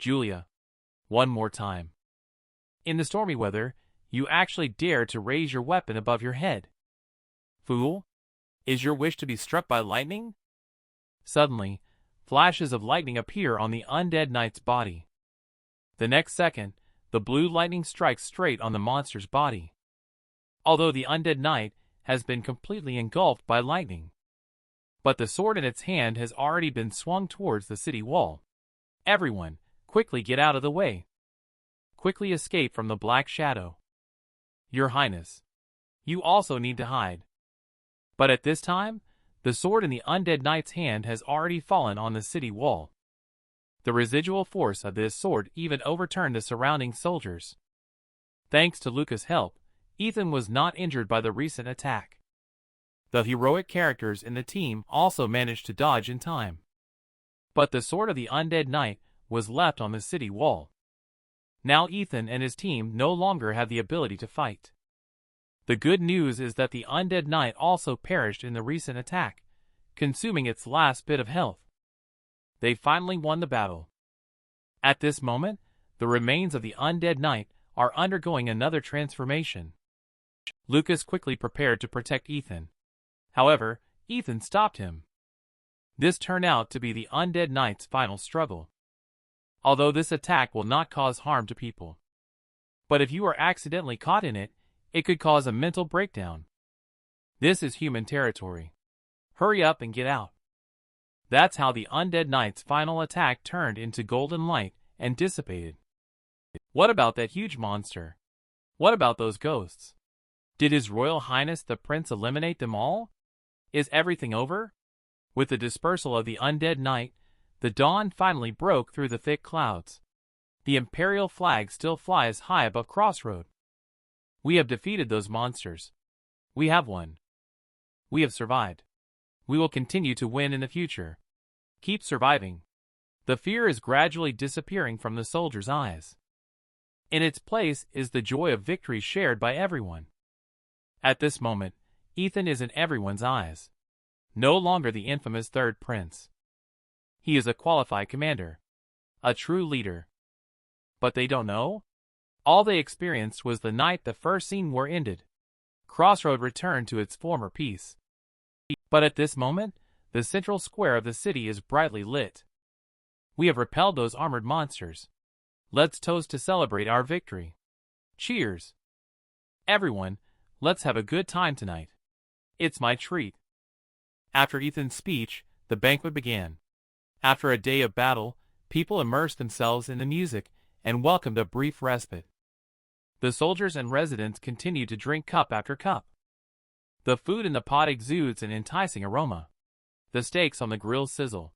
Julia. One more time. In the stormy weather, you actually dare to raise your weapon above your head. Fool! Is your wish to be struck by lightning? Suddenly, flashes of lightning appear on the undead knight's body. The next second, the blue lightning strikes straight on the monster's body. Although the undead knight has been completely engulfed by lightning. But the sword in its hand has already been swung towards the city wall. Everyone, quickly get out of the way. Quickly escape from the black shadow. Your Highness, you also need to hide. But at this time, the sword in the undead knight's hand has already fallen on the city wall. The residual force of this sword even overturned the surrounding soldiers. Thanks to Luca's help, Ethan was not injured by the recent attack. The heroic characters in the team also managed to dodge in time. But the sword of the undead knight was left on the city wall. Now Ethan and his team no longer have the ability to fight. The good news is that the undead knight also perished in the recent attack, consuming its last bit of health. They finally won the battle. At this moment, the remains of the undead knight are undergoing another transformation. Lucas quickly prepared to protect Ethan. However, Ethan stopped him. This turned out to be the undead knight's final struggle. Although this attack will not cause harm to people. But if you are accidentally caught in it, it could cause a mental breakdown. This is human territory. Hurry up and get out. That's how the undead knight's final attack turned into golden light and dissipated. What about that huge monster? What about those ghosts? Did His Royal Highness the Prince eliminate them all? Is everything over? With the dispersal of the undead knight, the dawn finally broke through the thick clouds. The Imperial flag still flies high above Crossroad. We have defeated those monsters. We have won. We have survived. We will continue to win in the future. Keep surviving. The fear is gradually disappearing from the soldiers' eyes. In its place is the joy of victory shared by everyone. At this moment, Ethan is in everyone's eyes. No longer the infamous Third Prince. He is a qualified commander. A true leader. But they don't know? All they experienced was the night the first scene war ended. Crossroad returned to its former peace. But at this moment, the central square of the city is brightly lit. We have repelled those armored monsters. Let's toast to celebrate our victory. Cheers! Everyone, let's have a good time tonight. It's my treat. After Ethan's speech, the banquet began. After a day of battle, people immersed themselves in the music and welcomed a brief respite. The soldiers and residents continued to drink cup after cup. The food in the pot exudes an enticing aroma. The steaks on the grill sizzle.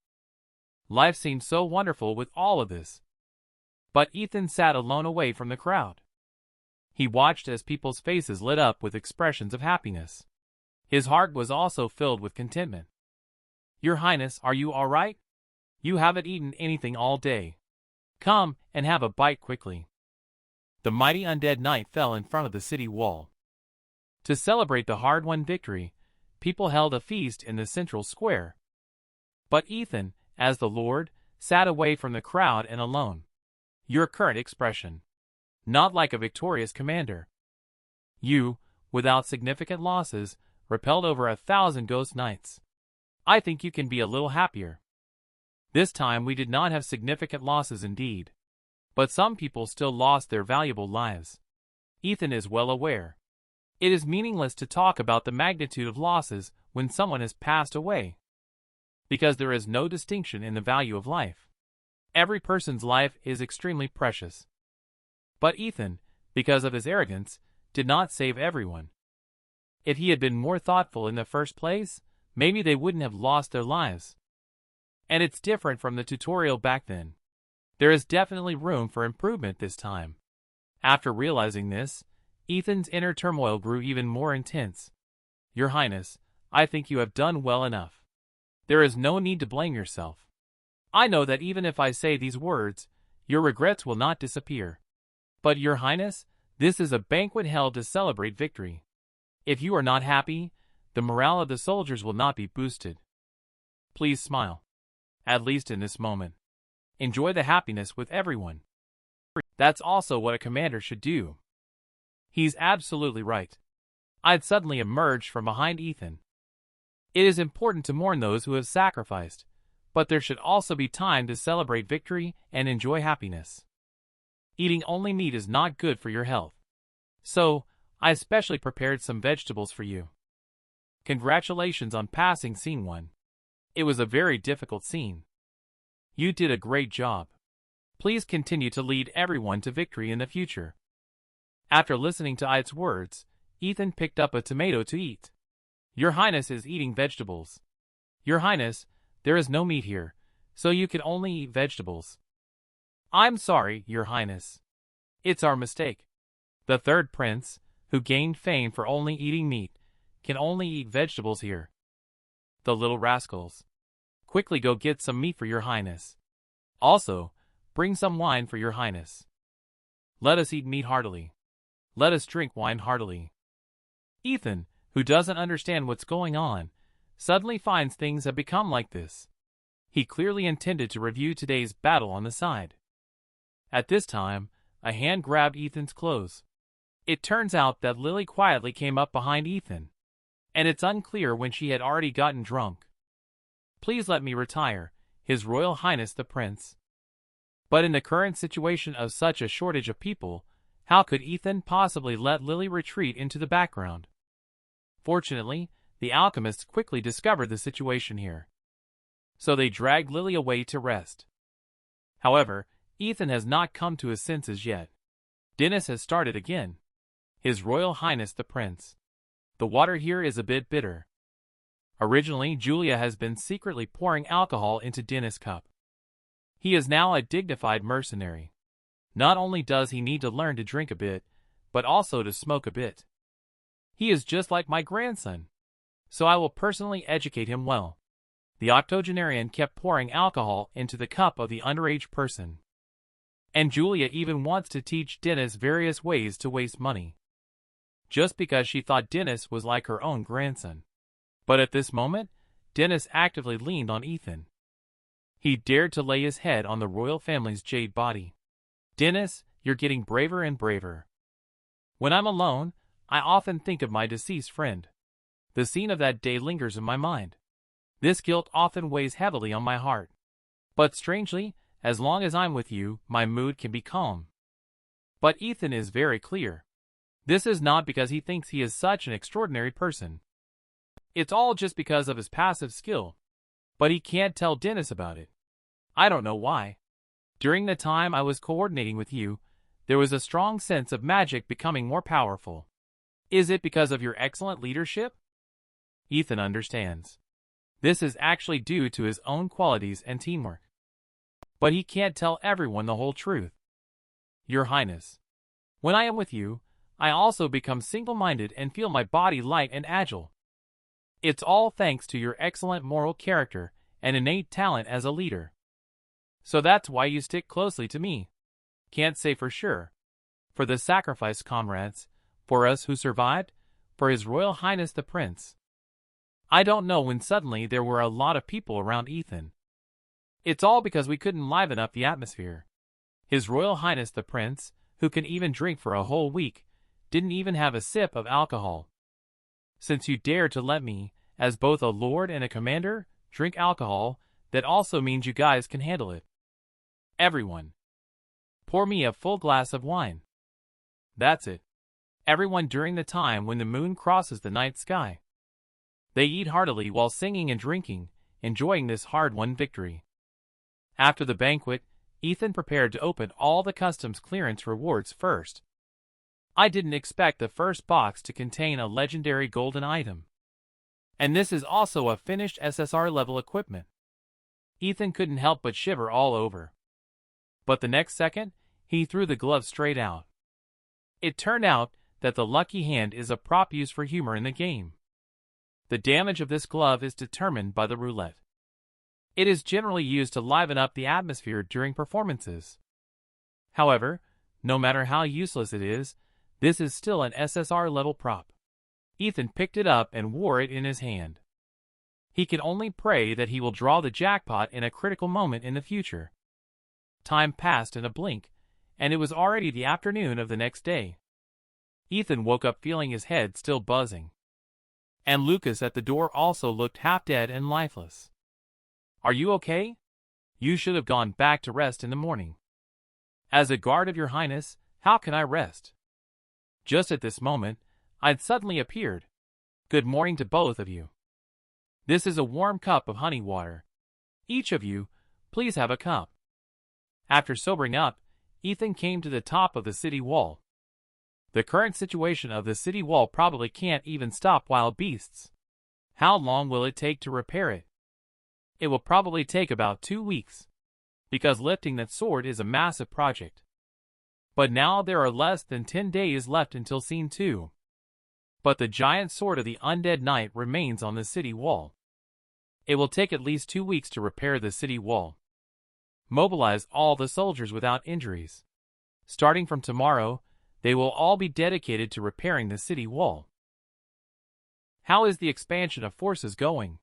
Life seemed so wonderful with all of this. But Ethan sat alone away from the crowd. He watched as people's faces lit up with expressions of happiness. His heart was also filled with contentment. Your Highness, are you all right? You haven't eaten anything all day. Come and have a bite quickly. The mighty undead knight fell in front of the city wall. To celebrate the hard-won victory, people held a feast in the central square. But Ethan, as the Lord, sat away from the crowd and alone. Your current expression. Not like a victorious commander. You, without significant losses, repelled over 1,000 ghost knights. I think you can be a little happier. This time we did not have significant losses indeed. But some people still lost their valuable lives. Ethan is well aware. It is meaningless to talk about the magnitude of losses when someone has passed away. Because there is no distinction in the value of life. Every person's life is extremely precious. But Ethan, because of his arrogance, did not save everyone. If he had been more thoughtful in the first place, maybe they wouldn't have lost their lives. And it's different from the tutorial back then. There is definitely room for improvement this time. After realizing this, Ethan's inner turmoil grew even more intense. Your Highness, I think you have done well enough. There is no need to blame yourself. I know that even if I say these words, your regrets will not disappear. But Your Highness, this is a banquet held to celebrate victory. If you are not happy, the morale of the soldiers will not be boosted. Please smile. At least in this moment. Enjoy the happiness with everyone. That's also what a commander should do. He's absolutely right. I'd suddenly emerged from behind Ethan. It is important to mourn those who have sacrificed, but there should also be time to celebrate victory and enjoy happiness. Eating only meat is not good for your health. So, I especially prepared some vegetables for you. Congratulations on passing scene 1. It was a very difficult scene. You did a great job. Please continue to lead everyone to victory in the future. After listening to Ite's words, Ethan picked up a tomato to eat. Your Highness is eating vegetables. Your Highness, there is no meat here, so you can only eat vegetables. I'm sorry, Your Highness. It's our mistake. The third prince, who gained fame for only eating meat, can only eat vegetables here. The little rascals. Quickly go get some meat for Your Highness. Also, bring some wine for Your Highness. Let us eat meat heartily. Let us drink wine heartily. Ethan, who doesn't understand what's going on, suddenly finds things have become like this. He clearly intended to review today's battle on the side. At this time, a hand grabbed Ethan's clothes. It turns out that Lily quietly came up behind Ethan, and it's unclear when she had already gotten drunk. Please let me retire, His Royal Highness the Prince. But in the current situation of such a shortage of people, how could Ethan possibly let Lily retreat into the background? Fortunately, the alchemists quickly discovered the situation here. So they dragged Lily away to rest. However, Ethan has not come to his senses yet. Dennis has started again. His Royal Highness the Prince. The water here is a bit bitter. Originally, Julia has been secretly pouring alcohol into Dennis' cup. He is now a dignified mercenary. Not only does he need to learn to drink a bit, but also to smoke a bit. He is just like my grandson. So I will personally educate him well. The octogenarian kept pouring alcohol into the cup of the underage person. And Julia even wants to teach Dennis various ways to waste money. Just because she thought Dennis was like her own grandson. But at this moment, Dennis actively leaned on Ethan. He dared to lay his head on the royal family's jade body. Dennis, you're getting braver and braver. When I'm alone, I often think of my deceased friend. The scene of that day lingers in my mind. This guilt often weighs heavily on my heart. But strangely, as long as I'm with you, my mood can be calm. But Ethan is very clear. This is not because he thinks he is such an extraordinary person. It's all just because of his passive skill. But he can't tell Dennis about it. I don't know why. During the time I was coordinating with you, there was a strong sense of magic becoming more powerful. Is it because of your excellent leadership? Ethan understands. This is actually due to his own qualities and teamwork. But he can't tell everyone the whole truth. Your Highness, when I am with you, I also become single-minded and feel my body light and agile. It's all thanks to your excellent moral character and innate talent as a leader. So that's why you stick closely to me. Can't say for sure. For the sacrifice, comrades, for us who survived, for His Royal Highness the Prince. I don't know when suddenly there were a lot of people around Ethan. It's all because we couldn't liven up the atmosphere. His Royal Highness the Prince, who can even drink for a whole week, didn't even have a sip of alcohol. Since you dare to let me, as both a lord and a commander, drink alcohol, that also means you guys can handle it. Everyone, pour me a full glass of wine. That's it. Everyone during the time when the moon crosses the night sky. They eat heartily while singing and drinking, enjoying this hard-won victory. After the banquet, Ethan prepared to open all the customs clearance rewards first. I didn't expect the first box to contain a legendary golden item. And this is also a finished SSR level equipment. Ethan couldn't help but shiver all over. But the next second, he threw the glove straight out. It turned out that the lucky hand is a prop used for humor in the game. The damage of this glove is determined by the roulette. It is generally used to liven up the atmosphere during performances. However, no matter how useless it is, this is still an SSR level prop. Ethan picked it up and wore it in his hand. He can only pray that he will draw the jackpot in a critical moment in the future. Time passed in a blink, and it was already the afternoon of the next day. Ethan woke up feeling his head still buzzing. And Lucas at the door also looked half dead and lifeless. "Are you okay? You should have gone back to rest in the morning." "As a guard of your highness, how can I rest?" Just at this moment, I'd suddenly appeared. "Good morning to both of you. This is a warm cup of honey water. Each of you, please have a cup." After sobering up, Ethan came to the top of the city wall. The current situation of the city wall probably can't even stop wild beasts. How long will it take to repair it? It will probably take about 2 weeks, because lifting that sword is a massive project. But now there are less than 10 days left until Scene 2. But the giant sword of the undead knight remains on the city wall. It will take at least 2 weeks to repair the city wall. Mobilize all the soldiers without injuries. Starting from tomorrow, they will all be dedicated to repairing the city wall. How is the expansion of forces going?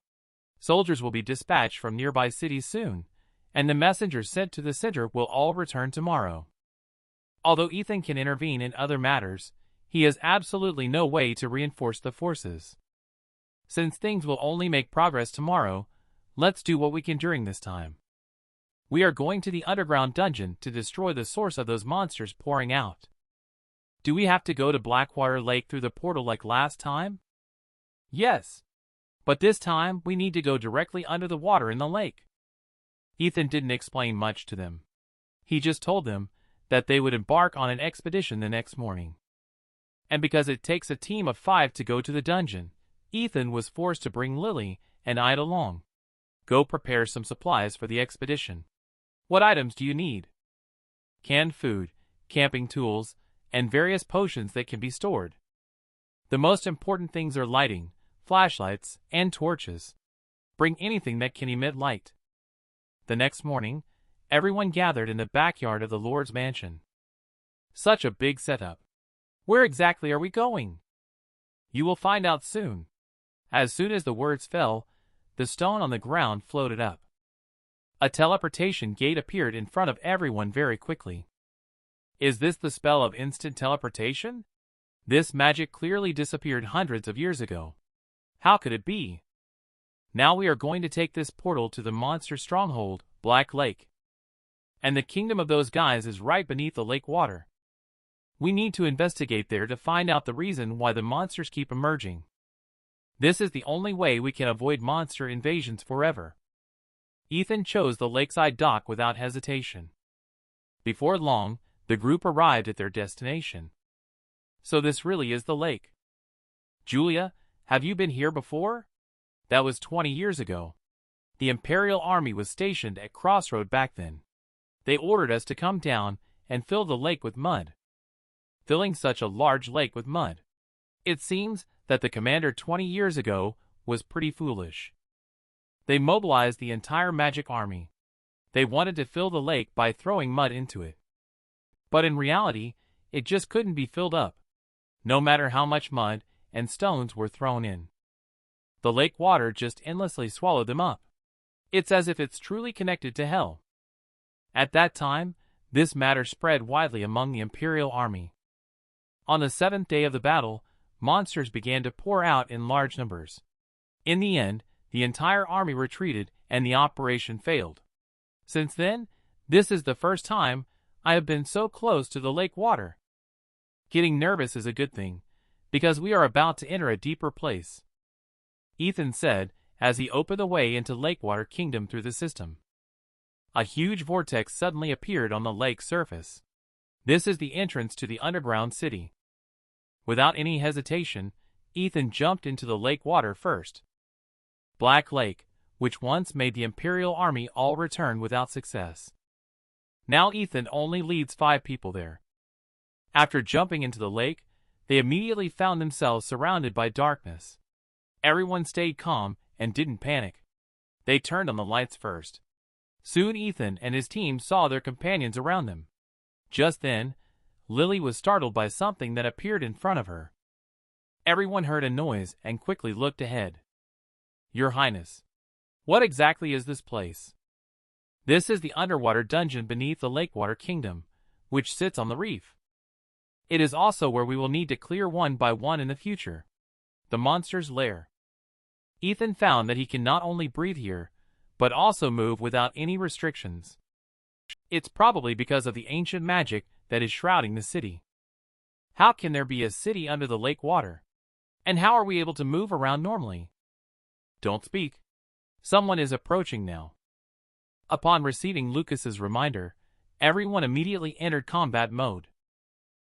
Soldiers will be dispatched from nearby cities soon, and the messengers sent to the center will all return tomorrow. Although Ethan can intervene in other matters, he has absolutely no way to reinforce the forces. Since things will only make progress tomorrow, let's do what we can during this time. We are going to the underground dungeon to destroy the source of those monsters pouring out. Do we have to go to Blackwater Lake through the portal like last time? Yes. But this time we need to go directly under the water in the lake. Ethan didn't explain much to them. He just told them that they would embark on an expedition the next morning. And because it takes a team of 5 to go to the dungeon, Ethan was forced to bring Lily and Ida along. Go prepare some supplies for the expedition. What items do you need? Canned food, camping tools, and various potions that can be stored. The most important things are lighting, flashlights, and torches. Bring anything that can emit light. The next morning, everyone gathered in the backyard of the Lord's mansion. Such a big setup. Where exactly are we going? You will find out soon. As soon as the words fell, the stone on the ground floated up. A teleportation gate appeared in front of everyone very quickly. Is this the spell of instant teleportation? This magic clearly disappeared hundreds of years ago. How could it be? Now we are going to take this portal to the monster stronghold, Black Lake. And the kingdom of those guys is right beneath the lake water. We need to investigate there to find out the reason why the monsters keep emerging. This is the only way we can avoid monster invasions forever. Ethan chose the lakeside dock without hesitation. Before long, the group arrived at their destination. So this really is the lake. Julia, have you been here before? That was 20 years ago. The Imperial Army was stationed at Crossroad back then. They ordered us to come down and fill the lake with mud. Filling such a large lake with mud. It seems that the commander 20 years ago was pretty foolish. They mobilized the entire magic army. They wanted to fill the lake by throwing mud into it. But in reality, it just couldn't be filled up, no matter how much mud and stones were thrown in. The lake water just endlessly swallowed them up. It's as if it's truly connected to hell. At that time, this matter spread widely among the Imperial Army. On the 7th day of the battle, monsters began to pour out in large numbers. In the end, the entire army retreated and the operation failed. Since then, this is the first time I have been so close to the lake water. Getting nervous is a good thing, because we are about to enter a deeper place. Ethan said as he opened the way into Lakewater Kingdom through the system. A huge vortex suddenly appeared on the lake's surface. This is the entrance to the underground city. Without any hesitation, Ethan jumped into the lake water first. Black Lake, which once made the Imperial Army all return without success. Now Ethan only leads 5 people there. After jumping into the lake, they immediately found themselves surrounded by darkness. Everyone stayed calm and didn't panic. They turned on the lights first. Soon Ethan and his team saw their companions around them. Just then, Lily was startled by something that appeared in front of her. Everyone heard a noise and quickly looked ahead. Your Highness, what exactly is this place? This is the underwater dungeon beneath the Lakewater Kingdom, which sits on the reef. It is also where we will need to clear one by one in the future. The monster's lair. Ethan found that he can not only breathe here, but also move without any restrictions. It's probably because of the ancient magic that is shrouding the city. How can there be a city under the lake water? And how are we able to move around normally? Don't speak. Someone is approaching now. Upon receiving Lucas's reminder, everyone immediately entered combat mode.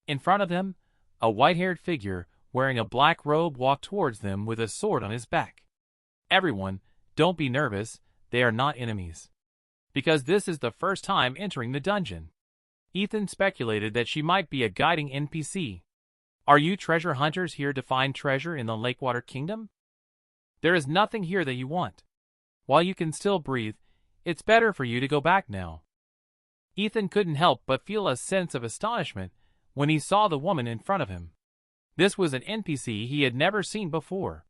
In front of them, a white-haired figure wearing a black robe walked towards them with a sword on his back. Everyone, don't be nervous, they are not enemies. Because this is the first time entering the dungeon. Ethan speculated that she might be a guiding NPC. Are you treasure hunters here to find treasure in the Lakewater Kingdom? There is nothing here that you want. While you can still breathe, it's better for you to go back now. Ethan couldn't help but feel a sense of astonishment when he saw the woman in front of him. This was an NPC he had never seen before.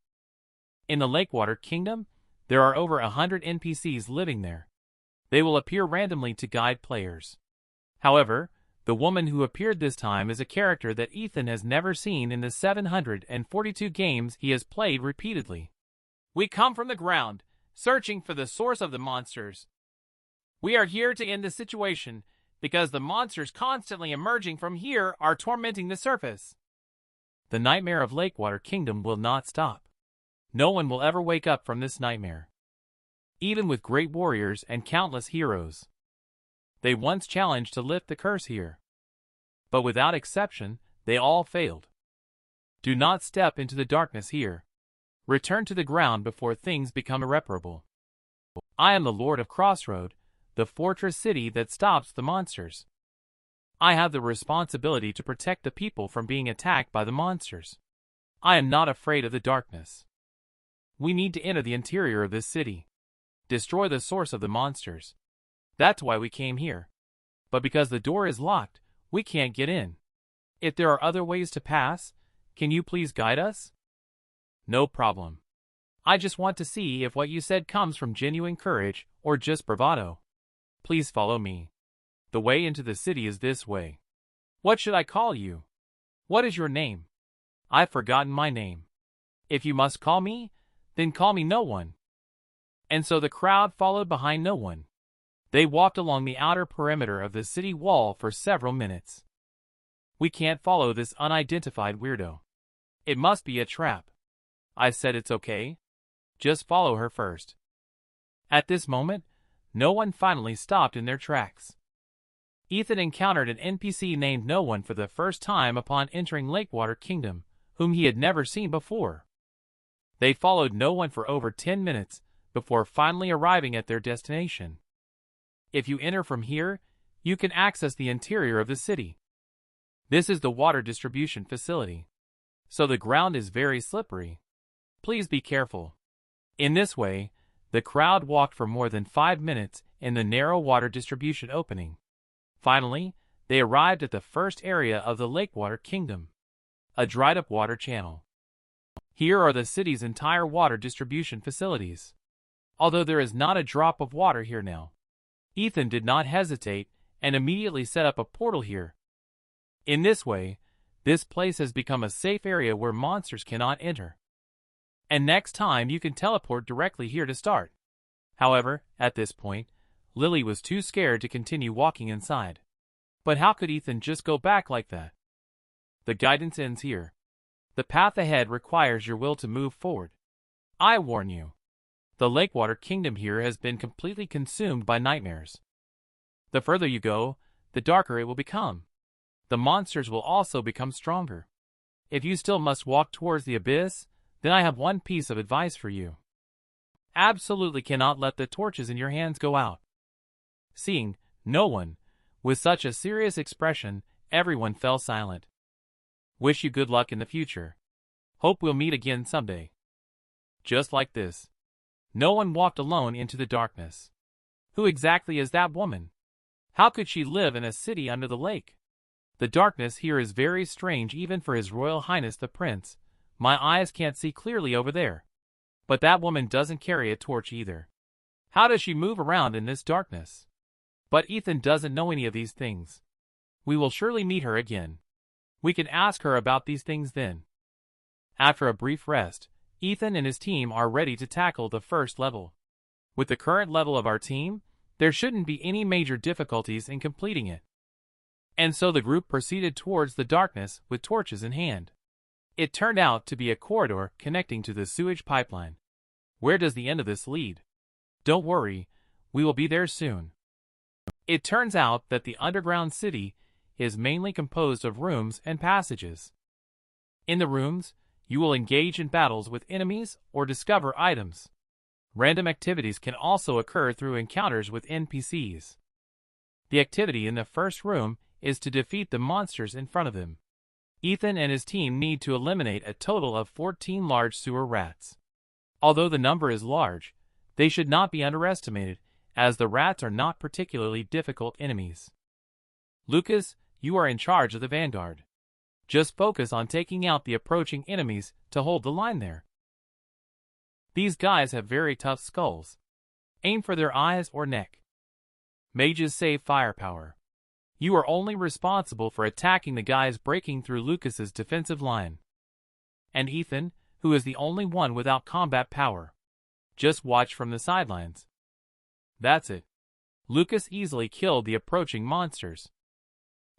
In the Lakewater Kingdom, there are over 100 NPCs living there. They will appear randomly to guide players. However, the woman who appeared this time is a character that Ethan has never seen in the 742 games he has played repeatedly. We come from the ground, searching for the source of the monsters. We are here to end the situation, because the monsters constantly emerging from here are tormenting the surface. The nightmare of Lakewater Kingdom will not stop. No one will ever wake up from this nightmare. Even with great warriors and countless heroes. They once challenged to lift the curse here. But without exception, they all failed. Do not step into the darkness here. Return to the ground before things become irreparable. I am the Lord of Crossroad, the fortress city that stops the monsters. I have the responsibility to protect the people from being attacked by the monsters. I am not afraid of the darkness. We need to enter the interior of this city. Destroy the source of the monsters. That's why we came here. But because the door is locked, we can't get in. If there are other ways to pass, can you please guide us? No problem. I just want to see if what you said comes from genuine courage or just bravado. Please follow me. The way into the city is this way. What should I call you? What is your name? I've forgotten my name. If you must call me, then call me No One. And so the crowd followed behind No One. They walked along the outer perimeter of the city wall for several minutes. We can't follow this unidentified weirdo. It must be a trap. I said it's okay. Just follow her first. At this moment, No One finally stopped in their tracks. Ethan encountered an NPC named No One for the first time upon entering Lakewater Kingdom, whom he had never seen before. They followed No One for over 10 minutes before finally arriving at their destination. If you enter from here, you can access the interior of the city. This is the water distribution facility. So the ground is very slippery. Please be careful. In this way, the crowd walked for more than 5 minutes in the narrow water distribution opening. Finally, they arrived at the first area of the Lakewater Kingdom, a dried-up water channel. Here are the city's entire water distribution facilities. Although there is not a drop of water here now, Ethan did not hesitate and immediately set up a portal here. In this way, this place has become a safe area where monsters cannot enter. And next time you can teleport directly here to start. However, at this point, Lily was too scared to continue walking inside. But how could Ethan just go back like that? The guidance ends here. The path ahead requires your will to move forward. I warn you. The Lakewater Kingdom here has been completely consumed by nightmares. The further you go, the darker it will become. The monsters will also become stronger. If you still must walk towards the abyss, then I have one piece of advice for you. Absolutely cannot let the torches in your hands go out. Seeing No One with such a serious expression, everyone fell silent. Wish you good luck in the future. Hope we'll meet again someday. Just like this. No One walked alone into the darkness. Who exactly is that woman? How could she live in a city under the lake? The darkness here is very strange even for His Royal Highness the Prince. My eyes can't see clearly over there. But that woman doesn't carry a torch either. How does she move around in this darkness? But Ethan doesn't know any of these things. We will surely meet her again. We can ask her about these things then. After a brief rest, Ethan and his team are ready to tackle the first level. With the current level of our team, there shouldn't be any major difficulties in completing it. And so the group proceeded towards the darkness with torches in hand. It turned out to be a corridor connecting to the sewage pipeline. Where does the end of this lead? Don't worry, we will be there soon. It turns out that the underground city is mainly composed of rooms and passages. In the rooms, you will engage in battles with enemies or discover items. Random activities can also occur through encounters with NPCs. The activity in the first room is to defeat the monsters in front of them. Ethan and his team need to eliminate a total of 14 large sewer rats. Although the number is large, they should not be underestimated, as the rats are not particularly difficult enemies. Lucas, you are in charge of the vanguard. Just focus on taking out the approaching enemies to hold the line there. These guys have very tough skulls. Aim for their eyes or neck. Mages save firepower. You are only responsible for attacking the guys breaking through Lucas's defensive line. And Ethan, who is the only one without combat power. Just watch from the sidelines. That's it. Lucas easily killed the approaching monsters.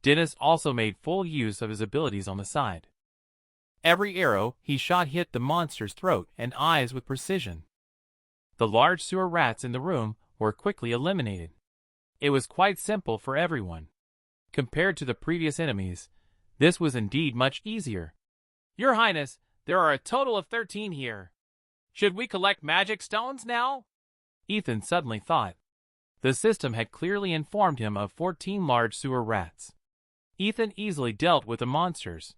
Dennis also made full use of his abilities on the side. Every arrow he shot hit the monster's throat and eyes with precision. The large sewer rats in the room were quickly eliminated. It was quite simple for everyone. Compared to the previous enemies, this was indeed much easier. Your Highness, there are a total of 13 here. Should we collect magic stones now? Ethan suddenly thought. The system had clearly informed him of 14 large sewer rats. Ethan easily dealt with the monsters.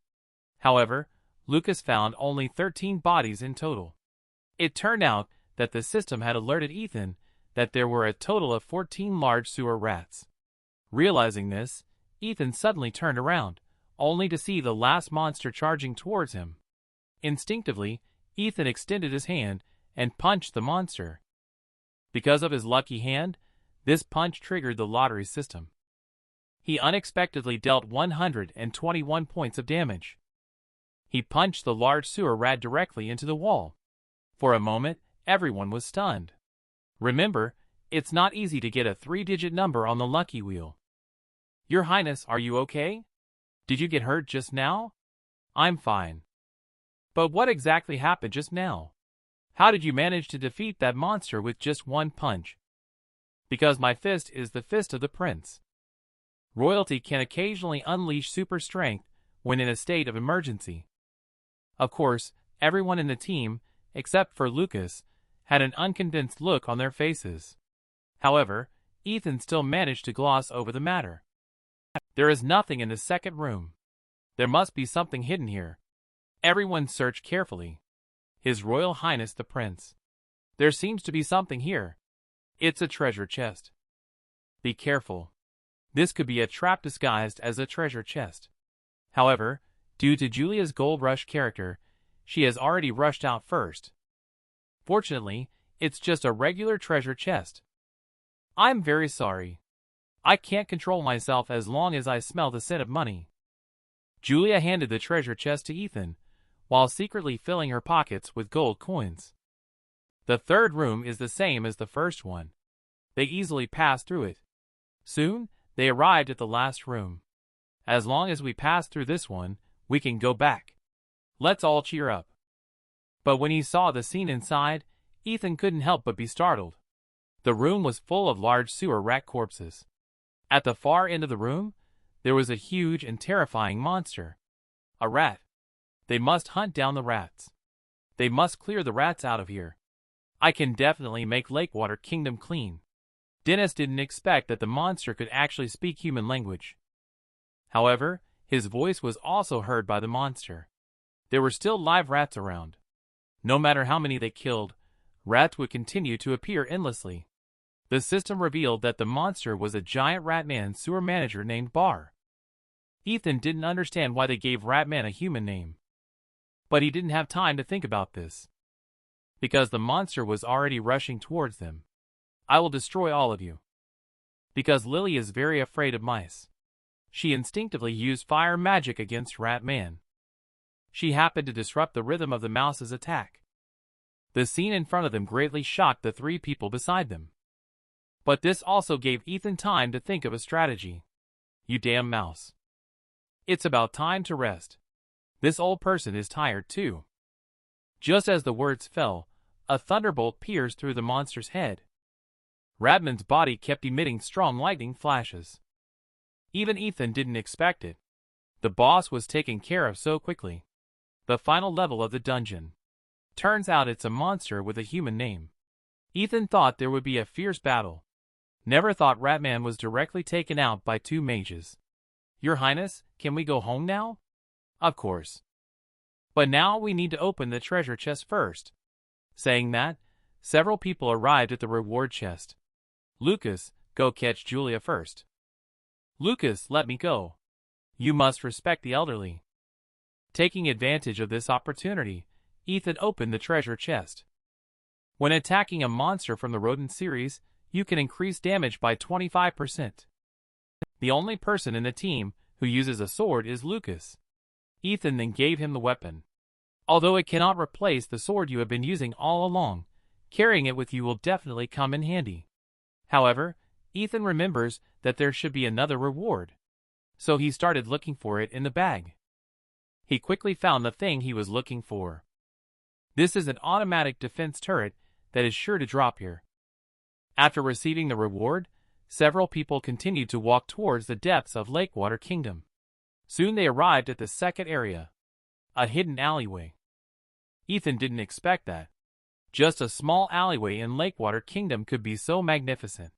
However, Lucas found only 13 bodies in total. It turned out that the system had alerted Ethan that there were a total of 14 large sewer rats. Realizing this, Ethan suddenly turned around, only to see the last monster charging towards him. Instinctively, Ethan extended his hand and punched the monster. Because of his lucky hand, this punch triggered the lottery system. He unexpectedly dealt 121 points of damage. He punched the large sewer rat directly into the wall. For a moment, everyone was stunned. Remember, it's not easy to get a 3-digit number on the lucky wheel. Your Highness, are you okay? Did you get hurt just now? I'm fine. But what exactly happened just now? How did you manage to defeat that monster with just one punch? Because my fist is the fist of the prince. Royalty can occasionally unleash super strength when in a state of emergency. Of course, everyone in the team, except for Lucas, had an unconvinced look on their faces. However, Ethan still managed to gloss over the matter. There is nothing in the second room. There must be something hidden here. Everyone searched carefully. His Royal Highness the Prince. There seems to be something here. It's a treasure chest. Be careful. This could be a trap disguised as a treasure chest. However, due to Julia's Gold Rush character, she has already rushed out first. Fortunately, it's just a regular treasure chest. I'm very sorry. I can't control myself as long as I smell the scent of money. Julia handed the treasure chest to Ethan, while secretly filling her pockets with gold coins. The third room is the same as the first one. They easily passed through it. Soon, they arrived at the last room. As long as we pass through this one, we can go back. Let's all cheer up. But when he saw the scene inside, Ethan couldn't help but be startled. The room was full of large sewer rat corpses. At the far end of the room, there was a huge and terrifying monster. A rat. They must hunt down the rats. They must clear the rats out of here. I can definitely make Lakewater Kingdom clean. Dennis didn't expect that the monster could actually speak human language. However, his voice was also heard by the monster. There were still live rats around. No matter how many they killed, rats would continue to appear endlessly. The system revealed that the monster was a giant Ratman sewer manager named Bar. Ethan didn't understand why they gave Ratman a human name. But he didn't have time to think about this, because the monster was already rushing towards them. I will destroy all of you. Because Lily is very afraid of mice, she instinctively used fire magic against Rat Man. She happened to disrupt the rhythm of the mouse's attack. The scene in front of them greatly shocked the three people beside them. But this also gave Ethan time to think of a strategy. You damn mouse. It's about time to rest. This old person is tired too. Just as the words fell, a thunderbolt pierced through the monster's head. Ratman's body kept emitting strong lightning flashes. Even Ethan didn't expect it. The boss was taken care of so quickly. The final level of the dungeon. Turns out it's a monster with a human name. Ethan thought there would be a fierce battle. Never thought Ratman was directly taken out by two mages. Your Highness, can we go home now? Of course. But now we need to open the treasure chest first. Saying that, several people arrived at the reward chest. Lucas, go catch Julia first. Lucas, let me go. You must respect the elderly. Taking advantage of this opportunity, Ethan opened the treasure chest. When attacking a monster from the rodent series, you can increase damage by 25%. The only person in the team who uses a sword is Lucas. Ethan then gave him the weapon. Although it cannot replace the sword you have been using all along, carrying it with you will definitely come in handy. However, Ethan remembers that there should be another reward. So he started looking for it in the bag. He quickly found the thing he was looking for. This is an automatic defense turret that is sure to drop here. After receiving the reward, several people continued to walk towards the depths of Lakewater Kingdom. Soon they arrived at the second area, a hidden alleyway. Ethan didn't expect that. Just a small alleyway in Lakewater Kingdom could be so magnificent.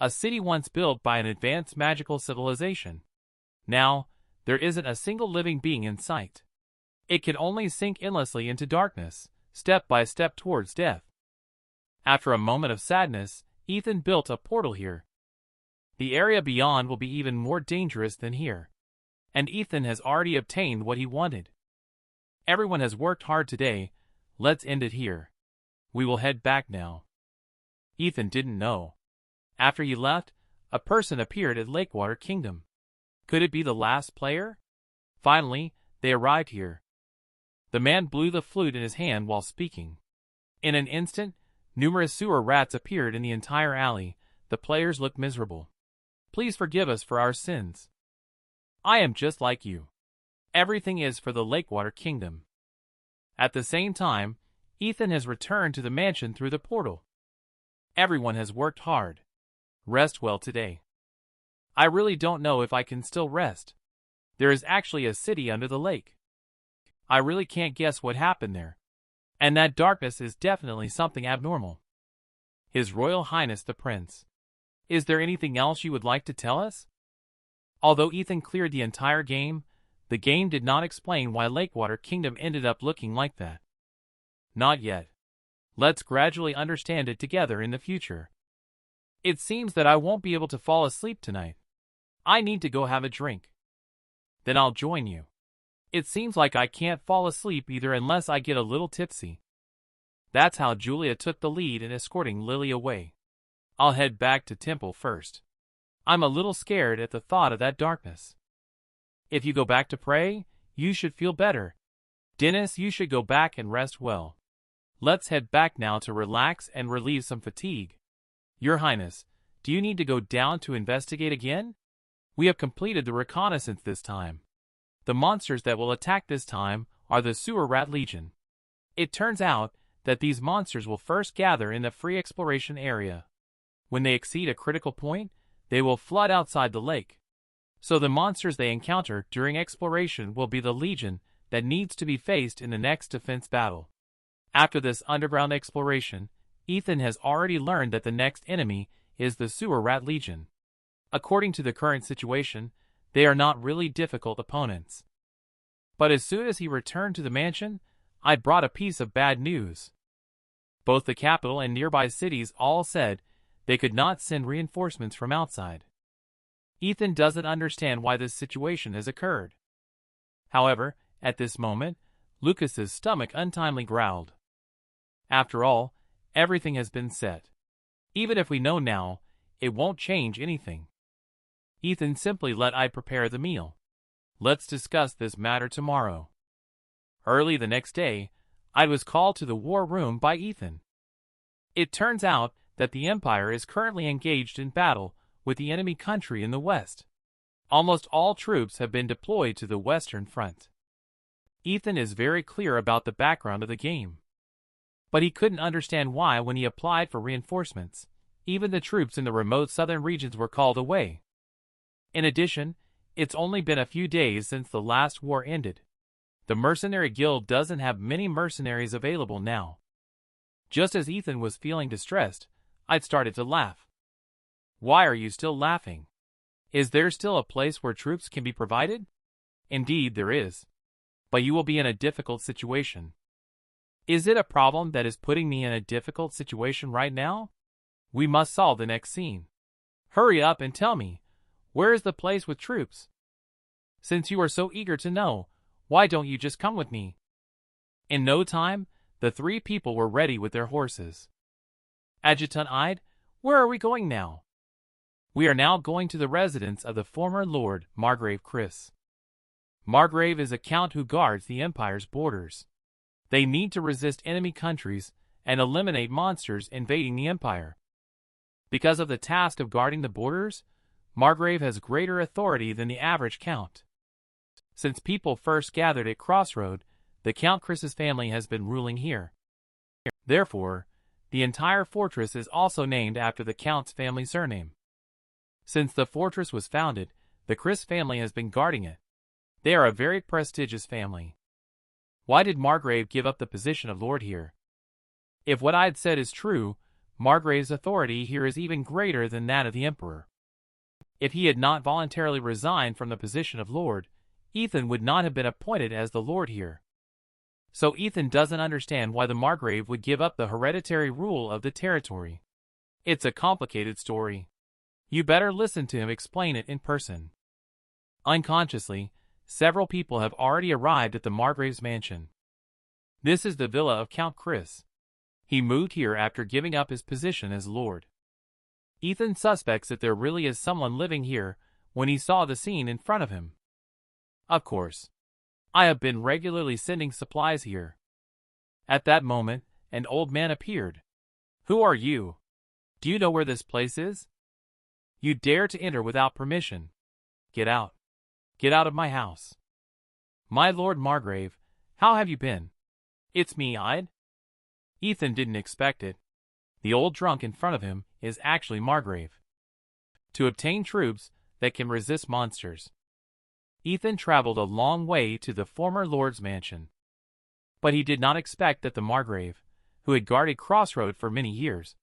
A city once built by an advanced magical civilization. Now, there isn't a single living being in sight. It can only sink endlessly into darkness, step by step towards death. After a moment of sadness, Ethan built a portal here. The area beyond will be even more dangerous than here. And Ethan has already obtained what he wanted. Everyone has worked hard today, let's end it here. We will head back now. Ethan didn't know. After he left, a person appeared at Lakewater Kingdom. Could it be the last player? Finally, they arrived here. The man blew the flute in his hand while speaking. In an instant, numerous sewer rats appeared in the entire alley. The players looked miserable. Please forgive us for our sins. I am just like you. Everything is for the Lakewater Kingdom. At the same time, Ethan has returned to the mansion through the portal. Everyone has worked hard. Rest well today. I really don't know if I can still rest. There is actually a city under the lake. I really can't guess what happened there. And that darkness is definitely something abnormal. His Royal Highness the Prince. Is there anything else you would like to tell us? Although Ethan cleared the entire game, the game did not explain why Lakewater Kingdom ended up looking like that. Not yet. Let's gradually understand it together in the future. It seems that I won't be able to fall asleep tonight. I need to go have a drink. Then I'll join you. It seems like I can't fall asleep either unless I get a little tipsy. That's how Julia took the lead in escorting Lily away. I'll head back to Temple first. I'm a little scared at the thought of that darkness. If you go back to pray, you should feel better. Dennis, you should go back and rest well. Let's head back now to relax and relieve some fatigue. Your Highness, do you need to go down to investigate again? We have completed the reconnaissance this time. The monsters that will attack this time are the Sewer Rat Legion. It turns out that these monsters will first gather in the free exploration area. When they exceed a critical point, they will flood outside the lake. So the monsters they encounter during exploration will be the Legion that needs to be faced in the next defense battle. After this underground exploration, Ethan has already learned that the next enemy is the Sewer Rat Legion. According to the current situation, they are not really difficult opponents. But as soon as he returned to the mansion, I brought a piece of bad news. Both the capital and nearby cities all said they could not send reinforcements from outside. Ethan doesn't understand why this situation has occurred. However, at this moment, Lucas's stomach untimely growled. After all, everything has been set. Even if we know now, it won't change anything. Ethan simply let I prepare the meal. Let's discuss this matter tomorrow. Early the next day, I was called to the war room by Ethan. It turns out that the Empire is currently engaged in battle with the enemy country in the west. Almost all troops have been deployed to the Western Front. Ethan is very clear about the background of the game. But he couldn't understand why when he applied for reinforcements, even the troops in the remote southern regions were called away. In addition, it's only been a few days since the last war ended. The mercenary guild doesn't have many mercenaries available now. Just as Ethan was feeling distressed, I'd started to laugh. Why are you still laughing? Is there still a place where troops can be provided? Indeed, there is. But you will be in a difficult situation. Is it a problem that is putting me in a difficult situation right now? We must solve the next scene. Hurry up and tell me, where is the place with troops? Since you are so eager to know, why don't you just come with me? In no time, the three people were ready with their horses. Adjutant eyed, where are we going now? We are now going to the residence of the former Lord Margrave Chris. Margrave is a count who guards the Empire's borders. They need to resist enemy countries and eliminate monsters invading the Empire. Because of the task of guarding the borders, Margrave has greater authority than the average count. Since people first gathered at Crossroad, the Count Chris's family has been ruling here. Therefore, the entire fortress is also named after the Count's family surname. Since the fortress was founded, the Chris family has been guarding it. They are a very prestigious family. Why did Margrave give up the position of lord here? If what I had said is true, Margrave's authority here is even greater than that of the Emperor. If he had not voluntarily resigned from the position of lord, Ethan would not have been appointed as the lord here. So Ethan doesn't understand why the Margrave would give up the hereditary rule of the territory. It's a complicated story. You better listen to him explain it in person. Unconsciously, several people have already arrived at the Margrave's mansion. This is the villa of Count Chris. He moved here after giving up his position as lord. Ethan suspects that there really is someone living here when he saw the scene in front of him. Of course. I have been regularly sending supplies here. At that moment, an old man appeared. Who are you? Do you know where this place is? You dare to enter without permission. Get out. Get out of my house. My lord Margrave, how have you been? It's me, Ide. Ethan didn't expect it. The old drunk in front of him is actually Margrave. To obtain troops that can resist monsters, Ethan traveled a long way to the former lord's mansion. But he did not expect that the Margrave, who had guarded Crossroad for many years,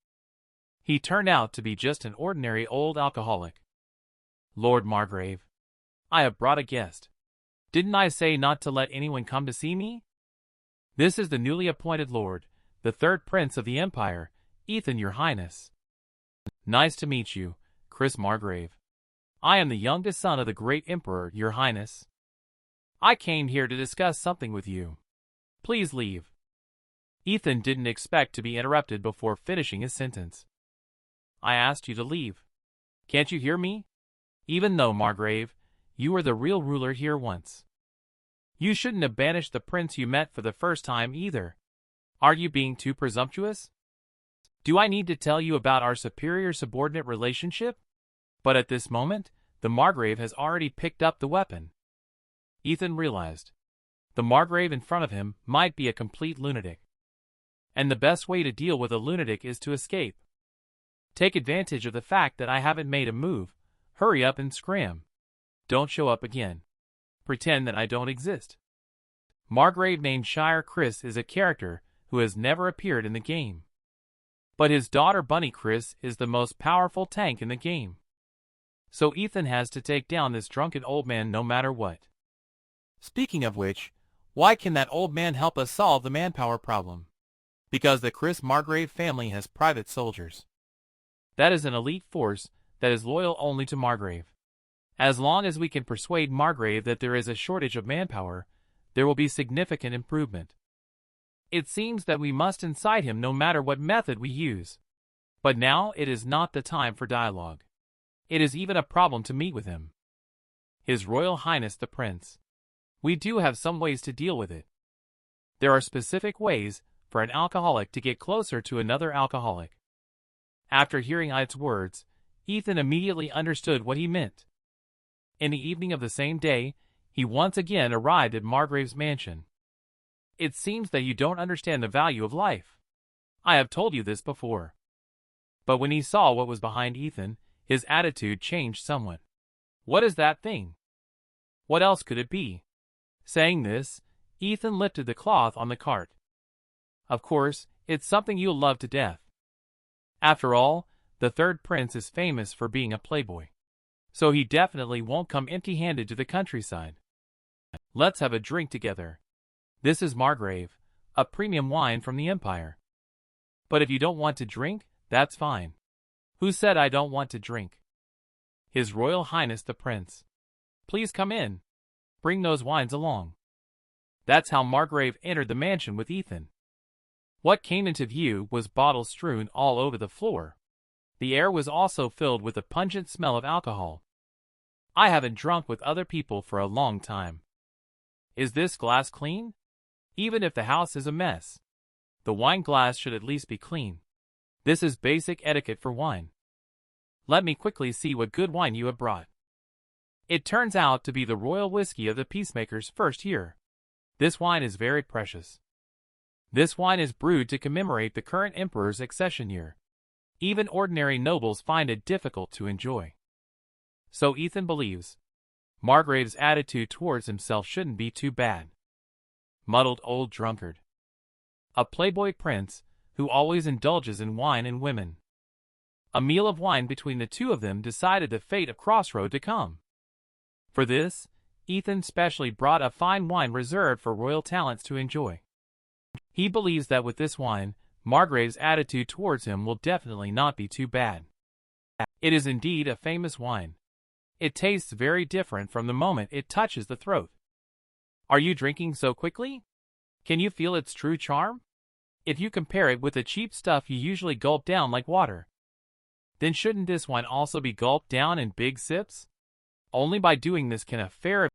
he turned out to be just an ordinary old alcoholic. Lord Margrave, I have brought a guest. Didn't I say not to let anyone come to see me? This is the newly appointed lord, the third prince of the Empire, Ethan, your highness. Nice to meet you, Chris Margrave. I am the youngest son of the great emperor, your highness. I came here to discuss something with you. Please leave. Ethan didn't expect to be interrupted before finishing his sentence. I asked you to leave. Can't you hear me? Even though, Margrave, you were the real ruler here once. You shouldn't have banished the prince you met for the first time either. Are you being too presumptuous? Do I need to tell you about our superior-subordinate relationship? But at this moment, the Margrave has already picked up the weapon. Ethan realized the Margrave in front of him might be a complete lunatic. And the best way to deal with a lunatic is to escape. Take advantage of the fact that I haven't made a move. Hurry up and scram. Don't show up again. Pretend that I don't exist. Margrave named Shire Chris is a character who has never appeared in the game. But his daughter Bunny Chris is the most powerful tank in the game. So Ethan has to take down this drunken old man no matter what. Speaking of which, why can that old man help us solve the manpower problem? Because the Chris Margrave family has private soldiers. That is an elite force that is loyal only to Margrave. As long as we can persuade Margrave that there is a shortage of manpower, there will be significant improvement. It seems that we must incite him no matter what method we use. But now it is not the time for dialogue. It is even a problem to meet with him. His Royal Highness the Prince. We do have some ways to deal with it. There are specific ways for an alcoholic to get closer to another alcoholic. After hearing Ite's words, Ethan immediately understood what he meant. In the evening of the same day, he once again arrived at Margrave's mansion. It seems that you don't understand the value of life. I have told you this before. But when he saw what was behind Ethan, his attitude changed somewhat. What is that thing? What else could it be? Saying this, Ethan lifted the cloth on the cart. Of course, it's something you'll love to death. After all, the third prince is famous for being a playboy. So he definitely won't come empty-handed to the countryside. Let's have a drink together. This is Margrave, a premium wine from the Empire. But if you don't want to drink, that's fine. Who said I don't want to drink? His Royal Highness the Prince. Please come in. Bring those wines along. That's how Margrave entered the mansion with Ethan. What came into view was bottles strewn all over the floor. The air was also filled with a pungent smell of alcohol. I haven't drunk with other people for a long time. Is this glass clean? Even if the house is a mess, the wine glass should at least be clean. This is basic etiquette for wine. Let me quickly see what good wine you have brought. It turns out to be the royal whiskey of the peacemaker's first year. This wine is very precious. This wine is brewed to commemorate the current emperor's accession year. Even ordinary nobles find it difficult to enjoy. So Ethan believes Margrave's attitude towards himself shouldn't be too bad. Muddled old drunkard. A playboy prince who always indulges in wine and women. A meal of wine between the two of them decided the fate of Crossroad to come. For this, Ethan specially brought a fine wine reserved for royal talents to enjoy. He believes that with this wine, Margrave's attitude towards him will definitely not be too bad. It is indeed a famous wine. It tastes very different from the moment it touches the throat. Are you drinking so quickly? Can you feel its true charm? If you compare it with the cheap stuff you usually gulp down like water, then shouldn't this wine also be gulped down in big sips? Only by doing this can a fair